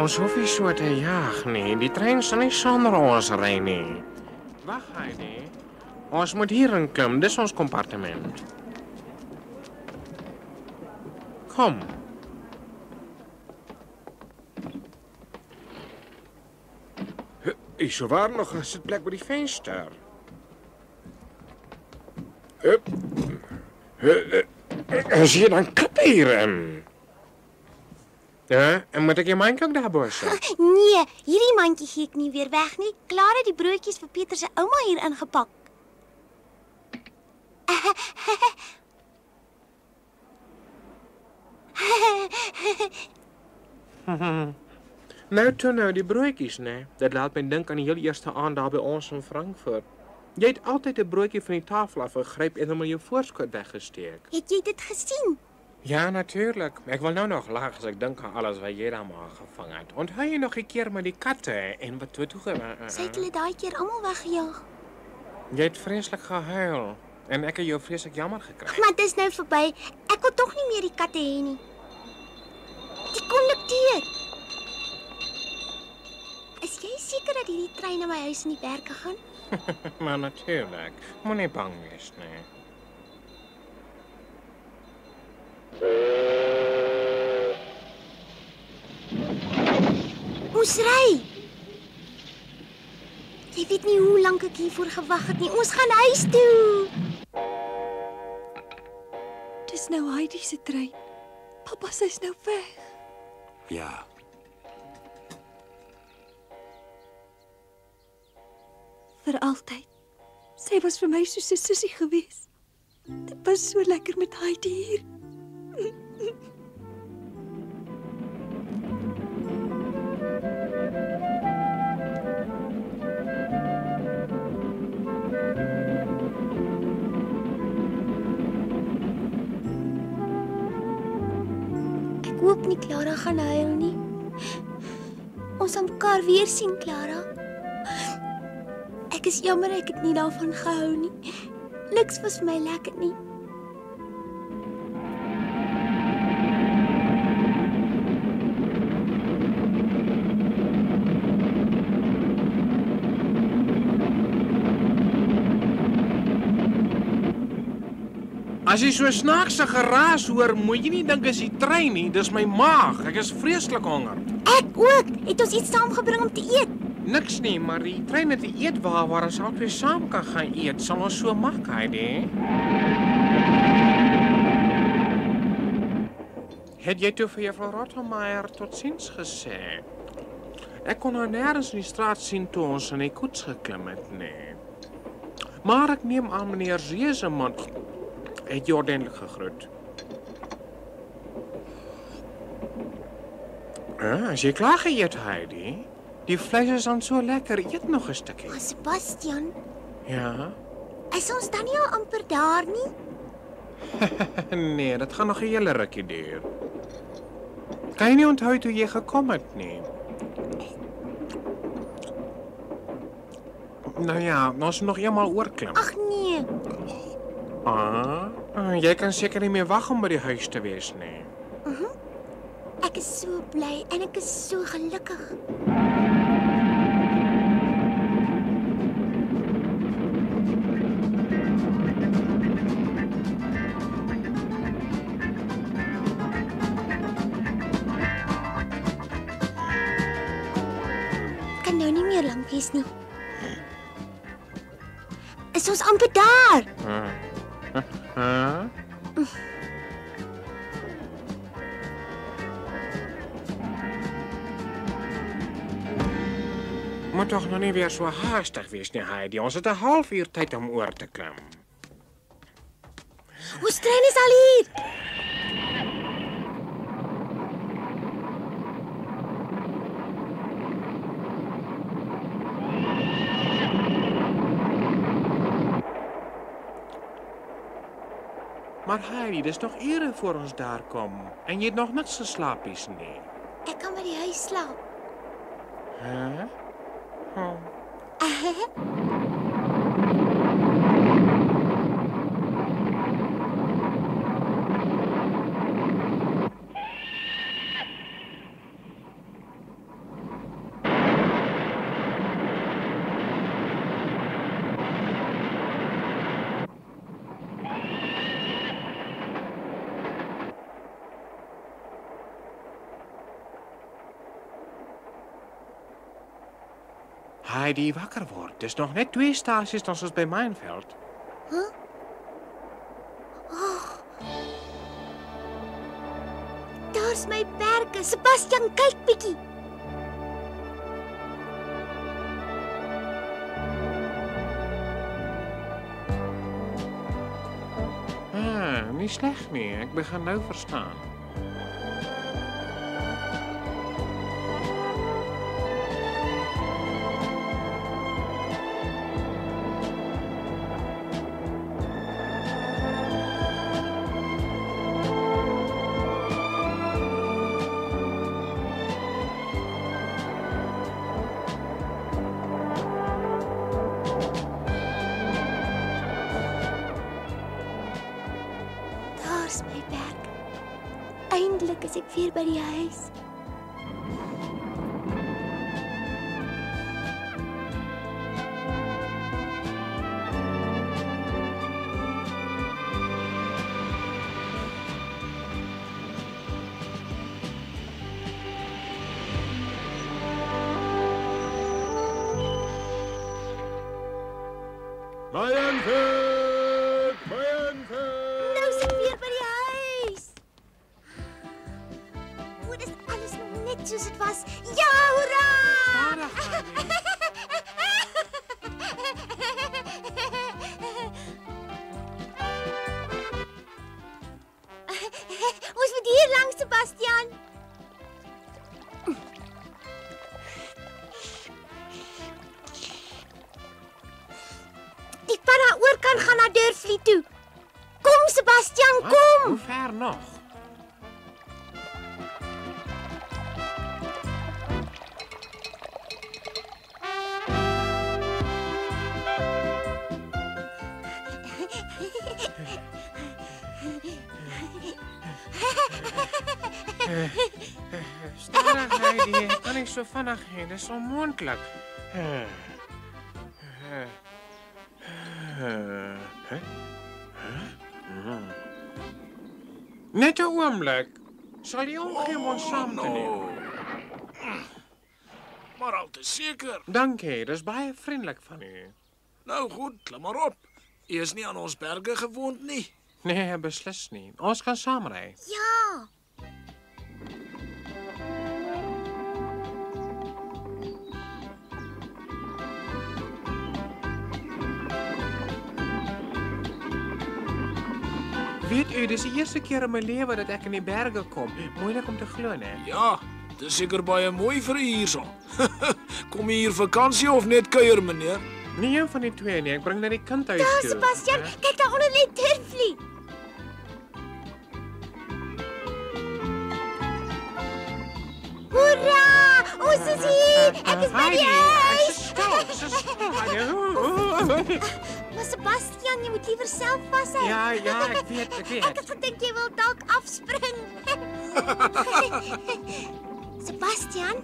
Ons hoef nie so te jag nie. Die trein sal nie sonder ons ry nie. Wag, Heidi. Ons moet hierin klim. Dis ons kompartement. Kom. Is so waar nog 'n sitplek by die venster. Is hier dan klip hierin? Ja, en moet ek jou mandjie ook daarbo sit? Nee, hierdie mandjie gee ek nie weer weg nie. Klaar het die broodjies vir Pieter se ouma hier ingepak. Nou, die broodjies, né? Dit laat my dink aan die heel eerste aand daar by ons in Frankfurt. Jy het altyd 'n broodjie van die tafel af gegryp en hom in jou voorskot weggesteek. Het jy dit gesien? Ja, natuurlijk. Ek wil nou nog lag as ek dink aan alles wat jy daar maar gevang het. Onthou jy nog 'n keer met die katte en wat toe Sy het hulle daai keer almal weggejaag. Jy het vreeslik gehuil en ek het jou vreeslik jammer gekry. Maar dit is nou verby. Ek wil tog nie meer die katte hê nie. Die kondukteur. Is jy seker dat hierdie trein na my huis in die berge gaan? Maar natuurlijk. Moenie bang wees, nee. Ons ry. Jy weet nie hoe lank ek hiervoor gewag het nie. Ons gaan huis toe. Dis nou Heidi se trein. Pappa sy's nou weg. Ja. Vir altyd. Sy was vir my soos 'n sussie gewees. Dit was so lekker met Heidi hier. Ek hoop nie Clara gaan huil nie. Ons gaan mekaar weer sien, Clara. Ek is jammer ek het nie daarvan gehou nie. Niks was vir my lekker nie. As jy so snaakse geraas hoor, moet jy nie dink dis die trein nie, dis my maag. Ek is vreeslik honger. Ek ook. Het ons iets saamgebring om te eet? Niks nie, maar die trein het 'n eetwa waar ons albei saam kan gaan eet. Sal ons so maak, Heidi? Het jy toe vir juffrou Rottenmeier totsiens gesê? Ek kon haar nêrens in die straat sien toe ons in die koets geklim het, nee. Maar ek neem aan meneer Seeseman het jy ordentlik gegroet. As jy klaar geëet, Heidi? Die vleis is dan so lekker. Eet nog 'n stukkie. Maar Sebastian, Ja? is ons dan nie al amper daar nie? Nee, dit gaan nog 'n hele rukkie duur. Kan jy nie onthou toe jy gekom het nie? Nou ja, ons moet nog eenmaal oorklim. Ag nee. Jy kan seker nie meer wag om by die huis te wees nie. Ek is so bly en ek is so gelukkig. Kan nou nie meer lank wees nie. Is ons amper daar? Moet toch nog nie weer so haastig wees nie, Heidi. Ons het 'n halfuur tyd om oor te klim. Ons trein is al hier. Maar Heidi, dis nog ure voor ons daar kom. En jy het nog niks geslaapies nie. Ek kan by die huis slaap. Huh? Oh. Heidi, wakker word. Dis nog net 2 stasies dan soos by Mainveld. Daar's my berge. Sebastian, kyk bietjie. Nie sleg nie. Ek begin nou verstaan. Daar's my berg. Eindelik is ek weer by die huis. Mainveld! Nou is ek weer by die huis. O, dis alles nog net soos dit was. Ja, hoera! Stadig, Heidi. Ons moet hier langs, Sebastian. Die pad daar oorkant gaan na Durfli toe. Kom, Sebastian, Wat? kom. Hoe ver nog? Stadig, Heidi. Ek kan nie so vinnig heen. Dis onmoontlik. Net 'n oomblik. Sal jy omgee om ons saam te neem? Maar al te seker. Dankie, dis baie vriendelik van u. Nou goed, klim maar op. U is nie aan ons berge gewoond nie. Nee, beslis nie. Ons kan saamry. Ja. Weet u, dis die eerste keer in my lewe dat ek in die berge kom. Moeilik om te glo, né? Ja, dis seker baie mooi vir u hierso. Kom u hier vakansie of net kuier, meneer? Nie een van die twee nie. Ek bring net die kind huis Daar, toe. Sebastian, hè? kyk daar onder lê Durfli. Hoera! Ons is hier. Ek is by die huis. Heidi. Maar Sebastian, jy moet liewer self vashou. Ja, ek weet. Ek het gedink jy wil dalk afspring. Sebastian,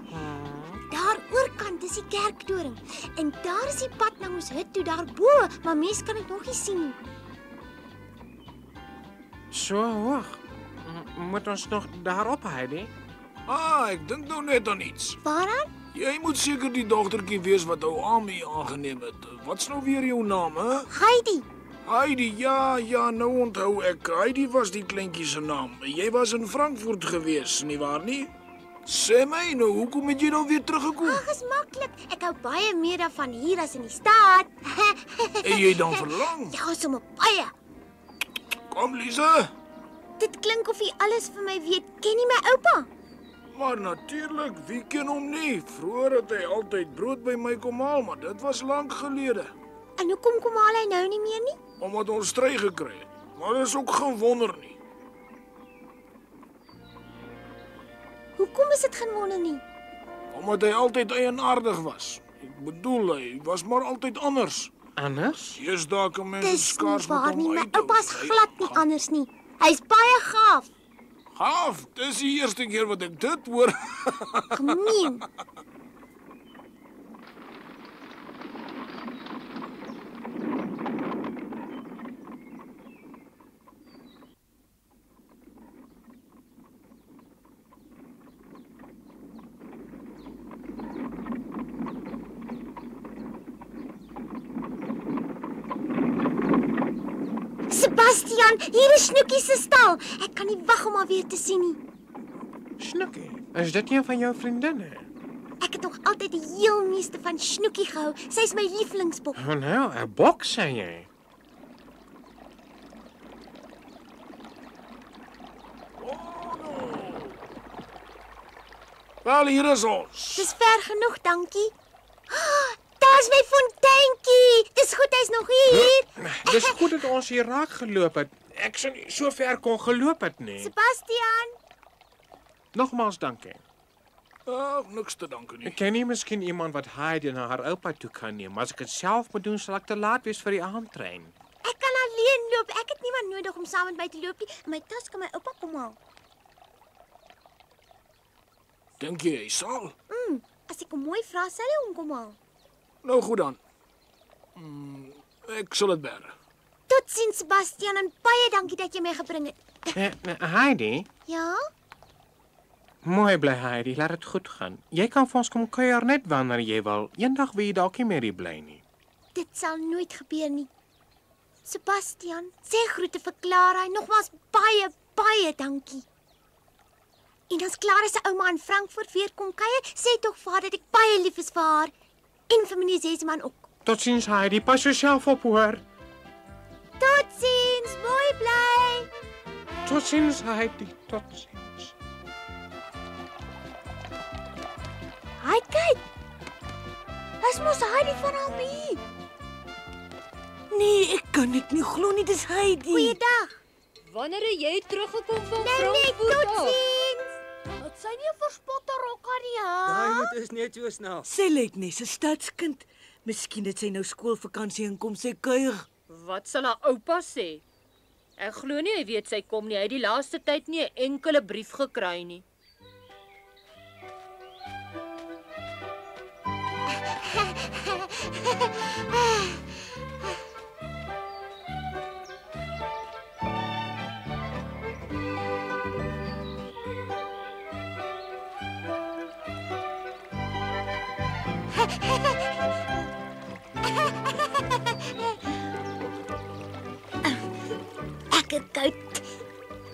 daar oorkant is die kerktoring en daar is die pad na ons hut toe daarbo, maar mense kan dit nog nie sien nie. So hoog. Moet ons nog daarop, Heidi? Ah, ek dink nou net aan iets. Waaraan? Jy moet seker die dogtertjie wees wat ou Ami aangeneem het. Wat's nou weer jou naam, hè? Heidi. Heidi, ja, nou onthou ek. Heidi was die kleintjie se naam. Jy was in Frankfurt gewees, nie waar nie? Sê my nou, hoekom het jy nou weer teruggekom? Ag, is maklik. Ek hou baie meer daarvan hier as in die stad. En jy dan verlang? Ja, sommer baie. Kom, Lise. Dit klink of jy alles vir my weet. Ken jy my oupa? Maar natuurlik, wie ken hom nie? Vroeger het hy altyd brood by my kom haal, maar dit was lank gelede. En hoekom kom haal hy nou nie meer nie? Omdat ons stry gekry het. Maar dit is ook geen wonder nie. Hoekom is dit geen wonder nie? Omdat hy altyd eienaardig was. Ek bedoel, hy was maar altyd anders. Anders? Hier's dalk 'n mens Dis nie skaars met waar hom nie. My uit. oupa's glad nie anders nie. Hy's baie gaaf. Gaaf, dis die eerste keer wat ek dit hoor. Gemeen. Sebastian, hier is Snoekie se stal. Ek kan nie wag om haar weer te sien nie. Snoekie, is dit een van jou vriendinne? Ek het nog altyd die heel meeste van Snoekie gehou. Sy is my lieflingsbok. Oh nou, 'n bok sê jy. Wel, hier is ons. Dis ver genoeg, dankie. Daar's my fonteintjie. Dis goed hy's nog hier. Dis goed dat ons hier raak geloop het. Ek sou nie so ver kon geloop het nie. Sebastian, Nogmaals dankie. Niks te danke nie. Ek ken nie miskien iemand wat Heidi na haar oupa toe kan neem, maar as ek dit self moet doen, sal ek te laat wees vir die aandtrein. ek kan alleen loop. Ek het niemand nodig om saam met my te loop nie. My tas kan my oupa kom haal. Dink jy hy sal? As ek hom mooi vra, sal hy hom kom haal. Nou goed dan. Ek sal dit bære. Totsiens, Sebastian, en baie dankie dat jy my gebring het. Heidi, Ja? mooi bly Heidi, laat dit goed gaan. Jy kan vir ons kom kuier net wanneer jy wil. Eendag wil jy dalk nie meer hier bly nie. Dit sal nooit gebeur nie. Sebastian, sê groete vir Clara en nogmaals baie dankie. En as Clara se ouma in Frankfurt weer kom kuier, sê tog vir haar dat ek baie lief is vir haar en vir meneer Zeseman ook. Totsiens Heidi, pas jouself op hoor. Totsiens, mooi bly. Totsiens Heidi, totsiens. Hy kyk. Dis mos Heidi van Almie. Nee, ek kan dit nie glo nie, dis Heidi. Goeiedag. Wanneer het jy teruggekom van Nee, Frankfurt af? totsiens. Wat sy nie 'n verspotte rok aan die Daai moet is net so snel. Sy lyk net 'n stadskind. Miskien het sy nou skoolvakansie en kom sy kuier. Wat sal haar oupa sê? Ek glo nie hy weet sy kom nie. Hy het die laaste tyd nie 'n enkele brief gekry nie. Ek het koud.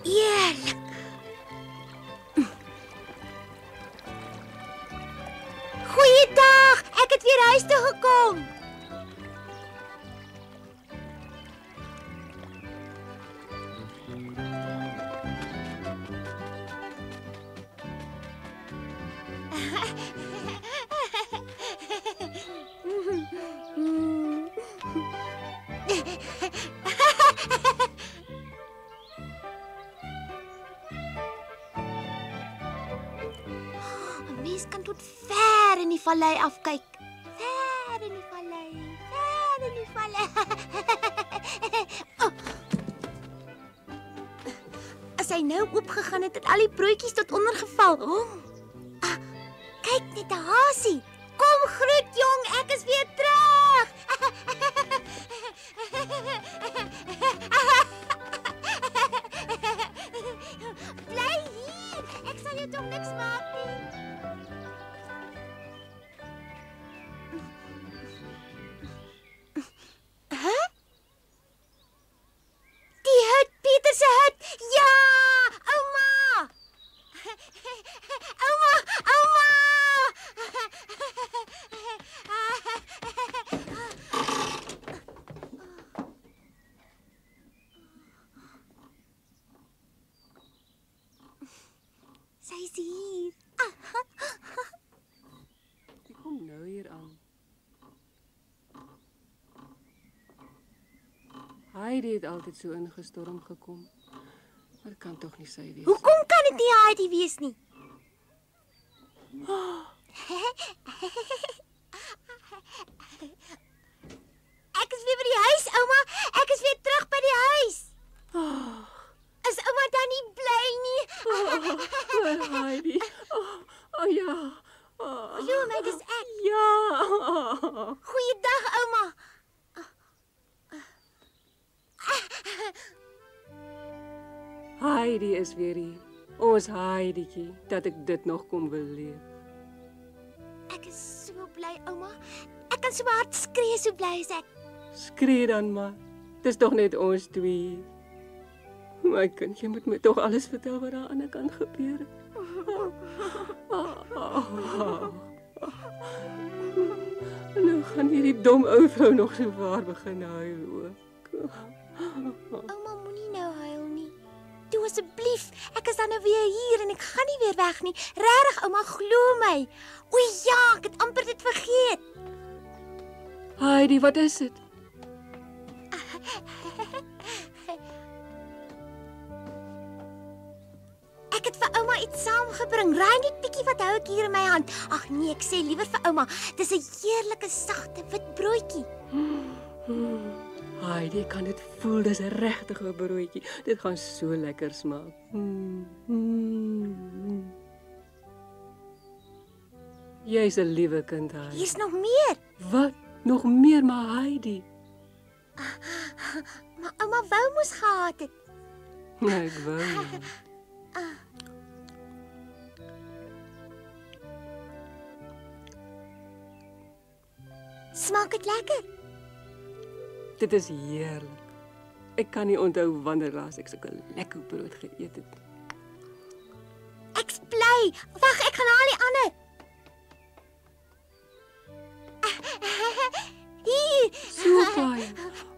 Heerlik. Goeiedag. Ek het weer huis toe gekom. Mens kan tot ver in die vallei afkyk. Ver in die vallei, ver in die vallei. Oh. As hy nou oopgegaan het, het al die broodjies tot onder geval. Kyk net 'n hasie. Kom groet jong, ek is weer terug. Bly hier. Ek sal jou tog niks maak nie. Die hut, Pieter se hut. Ja, ouma. Ouma. Sy is hier. Ek kom nou hier aan. Heidi het altyd so ingestorm gekom. Maar dit kan tog nie sy wees. Hoekom kan dit nie Heidi wees nie? Ek is weer by die huis, ouma. Ek is weer terug by die huis. Is ouma dan nie bly nie? Heidi. Oh ja. Jo, my dis ek. Ja. Goeiedag, ouma. Heidi is weer hier. Ons Heiditjie, dat ek dit nog kom wil leer. Ek is so bly, ouma. Ek kan so hard skree so bly as ek. Skree dan maar. Dis tog net ons twee. My kind, jy moet my tog alles vertel wat daar aan die kant gebeur het. Nou gaan hierdie dom ou vrou nog so waar begin huil ook. Ouma moenie nou huil nie. Toe asseblief, ek is dan nou weer hier en ek gaan nie weer weg nie. Regtig ouma, glo my. O ja, ek het amper dit vergeet. Heidi, wat is dit? Ek het vir ouma iets saamgebring. Raai net bietjie wat hou ek hier in my hand. Ag nee, ek sê liewer vir ouma, dis 'n heerlike sagte wit broodjie. Heidi, ek kan dit voel, dis 'n regtige broodjie. Dit gaan so lekker smaak. Jy's 'n liewe kind, Heidi. Hier's nog meer. Wat? Nog meer, maar Heidi. Maar ouma wou mos gehad het. Nee, ek wou nie. Smaak dit lekker? Dit is heerlik. Ek kan nie onthou wanneer laas ek sulke lekker brood geëet het. Ek's bly. Wag, ek gaan haal die ander. Hier. So baie.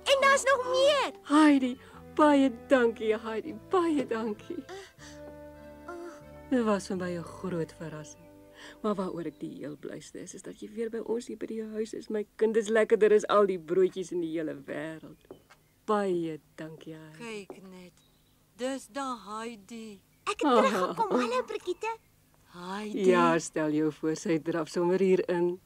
En daar's nog meer. Heidi, baie dankie, Heidi. Baie dankie. Dit was vir my 'n groot verrassing. Maar waaroor ek die heel blyste is dat jy weer by ons hier by die huis is. My kind, is lekkerder as al die broodjies in die hele wêreld. Baie dankie, Heidi. Kyk net. Dis dan Heidi. Ek het teruggekom. Hallo Brigitte. Heidi. Ja, stel jou voor, sy draf sommer hier in.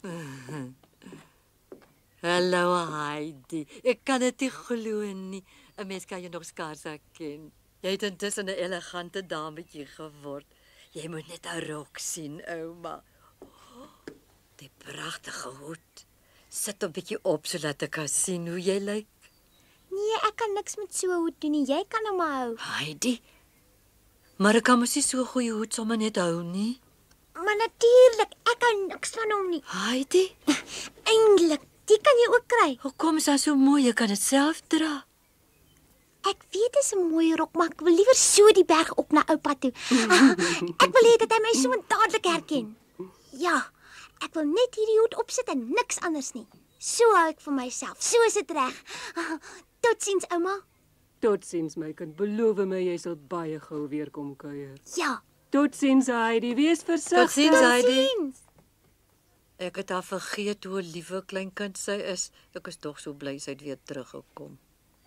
Hallo Heidi. Ek kan dit nie glo nie. 'n Mens kan jou nog skaars herken. Jy het intussen 'n elegante dametjie geword. Jy moet net haar rok sien, ouma. Die pragtige hoed. Sit 'n bietjie op sodat ek kan sien hoe jy lyk. Nee, ek kan niks met so 'n hoed doen nie. Jy kan hom hou. Heidi. Maar ek kan mos nie so 'n goeie hoed sommer net hou nie. Maar natuurlik, ek kan niks van hom nie. Heidi, Eindelik, die kan jy ook kry. hoekom is hy so mooi? Jy kan dit self dra. Ek weet dit is 'n mooi rok, maar ek wil liewer so die berg op na oupa toe. Ek wil hê dat hy my so dadelik herken. Ja, ek wil net hierdie hoed opsit en niks anders nie. So hou ek vir myself. So is dit reg. Totsiens, ouma. Totsiens, my kind. Beloof my jy sal baie gou weer kom kuier. Ja. Totsiens, Heidi. Wees versigtig. Totsiens, Heidi. Totsiens. Ek het haar vergeet hoe 'n liewe klein kind sy is. Ek is tog so bly sy het weer teruggekom.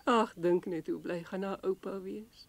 Ag, dink net hoe bly gaan haar oupa wees.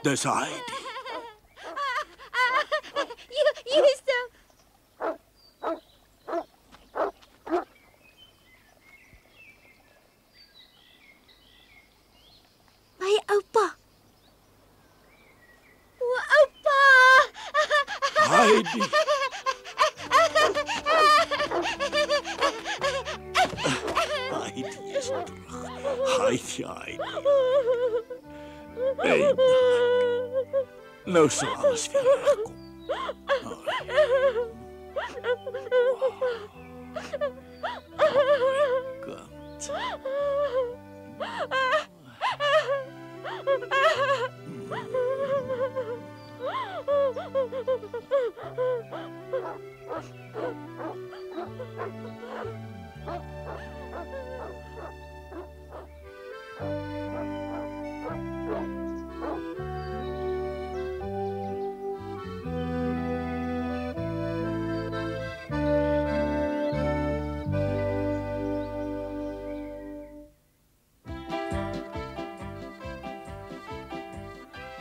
Dis Heidi. Yusuf. My oupa. O, oupa. Heidi. ja. Hey, nou sal alles weer regkom. God.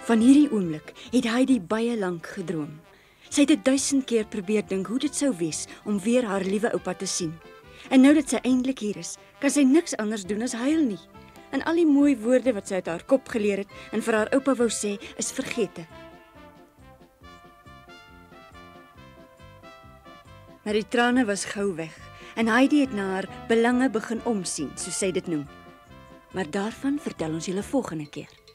Van hierdie oomblik het Heidi baie lank gedroom. Sy het 1000 keer probeer dink hoe dit sou wees om weer haar liewe oupa te sien. En nou dat sy eintlik hier is, kan sy niks anders doen as huil nie. En al die mooi woorde wat sy uit haar kop geleer het en vir haar oupa wou sê, is vergete. Maar die trane was gou weg en Heidi het na haar belange begin omsien, soos sy dit noem. Maar daarvan vertel ons julle volgende keer.